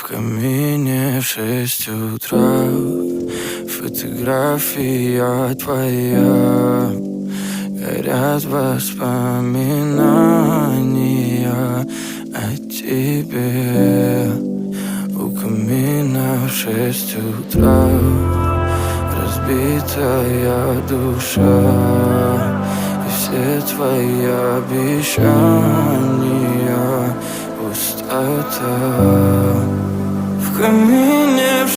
камине в 6 утра фотография твоя. Горят воспоминания о тебе. У камина в 6 утра разбитая душа, и все твои обещания пустота. В камине